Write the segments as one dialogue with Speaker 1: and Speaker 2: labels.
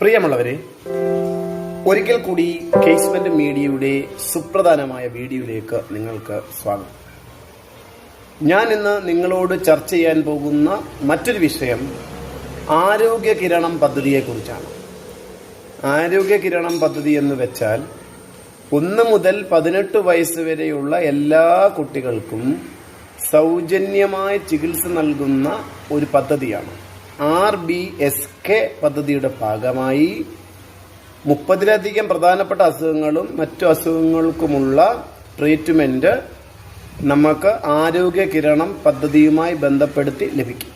Speaker 1: പ്രിയമുള്ളവരെ, ഒരിക്കൽ കൂടി കേസ്മെന്റ് മീഡിയയുടെ സുപ്രധാനമായ വീഡിയോയിലേക്ക് നിങ്ങൾക്ക് സ്വാഗതം. ഞാൻ ഇന്ന് നിങ്ങളോട് ചർച്ച ചെയ്യാൻ പോകുന്ന മറ്റൊരു വിഷയം ആരോഗ്യ കിരണം പദ്ധതിയെക്കുറിച്ചാണ്. ആരോഗ്യ കിരണം പദ്ധതി എന്ന് വെച്ചാൽ 1 മുതൽ 18 വയസ്സ് വരെയുള്ള എല്ലാ കുട്ടികൾക്കും സൗജന്യമായ ചികിത്സ നൽകുന്ന ഒരു പദ്ധതിയാണ്. RBSK പദ്ധതിയുടെ ഭാഗമായി 30ലധികം പ്രധാനപ്പെട്ട അസുഖങ്ങളും മറ്റു അസുഖങ്ങൾക്കുമുള്ള ട്രീറ്റ്മെന്റ് നമുക്ക് ആരോഗ്യ കിരണം പദ്ധതിയുമായി ബന്ധപ്പെടുത്തി ലഭിക്കും.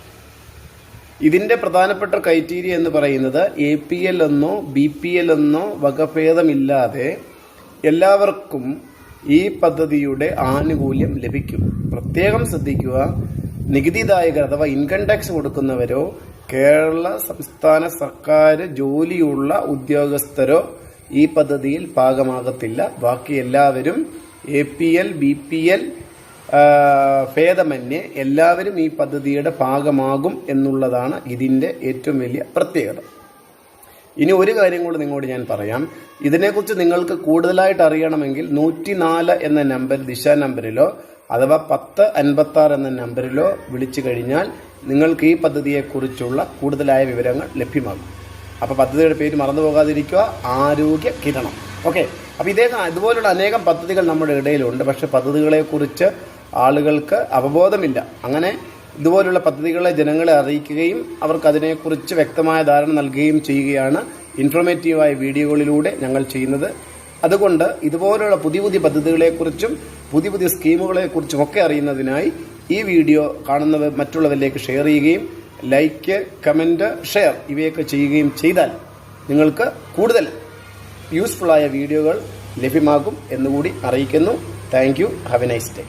Speaker 1: ഇതിന്റെ പ്രധാനപ്പെട്ട ക്രൈറ്റീരിയ എന്ന് പറയുന്നത് APL എന്നോ BPL എന്നോ വകഭേദമില്ലാതെ എല്ലാവർക്കും ഈ പദ്ധതിയുടെ ആനുകൂല്യം ലഭിക്കും. പ്രത്യേകം ശ്രദ്ധിക്കുക, നികുതിദായകർ അഥവാ ഇൻകം ടാക്സ് കൊടുക്കുന്നവരോ കേരള സംസ്ഥാന സർക്കാർ ജോലിയുള്ള ഉദ്യോഗസ്ഥരോ ഈ പദ്ധതിയിൽ ഭാഗമാകത്തില്ല. ബാക്കി എല്ലാവരും APL BPL ഭേദമന്യേ എല്ലാവരും ഈ പദ്ധതിയുടെ ഭാഗമാകും എന്നുള്ളതാണ് ഇതിന്റെ ഏറ്റവും വലിയ പ്രത്യേകത. ഇനി ഒരു കാര്യം കൂടി നിങ്ങളോട് ഞാൻ പറയാം. ഇതിനെക്കുറിച്ച് നിങ്ങൾക്ക് കൂടുതലായിട്ട് അറിയണമെങ്കിൽ 104 എന്ന നമ്പർ ദിശ നമ്പറിലോ അഥവാ 1056 എന്ന നമ്പറിലോ വിളിച്ചു കഴിഞ്ഞാൽ നിങ്ങൾക്ക് ഈ പദ്ധതിയെക്കുറിച്ചുള്ള കൂടുതലായ വിവരങ്ങൾ ലഭ്യമാകും. അപ്പോൾ പദ്ധതിയുടെ പേര് മറന്നു പോകാതിരിക്കുക, ആരോഗ്യ കിരണം. ഓക്കെ. അപ്പോൾ ഇതുപോലുള്ള അനേകം പദ്ധതികൾ നമ്മുടെ ഇടയിലുണ്ട്. പക്ഷെ പദ്ധതികളെക്കുറിച്ച് ആളുകൾക്ക് അവബോധമില്ല. അങ്ങനെ ഇതുപോലുള്ള പദ്ധതികളെ ജനങ്ങളെ അറിയിക്കുകയും അവർക്ക് അതിനെക്കുറിച്ച് വ്യക്തമായ ധാരണ നൽകുകയും ചെയ്യുകയാണ് ഇൻഫോർമേറ്റീവായ വീഡിയോകളിലൂടെ ഞങ്ങൾ ചെയ്യുന്നത്. അതുകൊണ്ട് ഇതുപോലുള്ള പുതിയ പുതിയ പദ്ധതികളെക്കുറിച്ചും പുതിയ സ്കീമുകളെക്കുറിച്ചും ഒക്കെ അറിയുന്നതിനായി ഈ വീഡിയോ കാണുന്നവർ മറ്റുള്ളവരിലേക്ക് ഷെയർ ചെയ്യുകയും ലൈക്ക്, കമന്റ്, ഷെയർ ഇവയൊക്കെ ചെയ്യുകയും ചെയ്താൽ നിങ്ങൾക്ക് കൂടുതൽ യൂസ്ഫുള്ളായ വീഡിയോകൾ ലഭ്യമാകും എന്നുകൂടി അറിയിക്കുന്നു. Thank you. Have A nice day.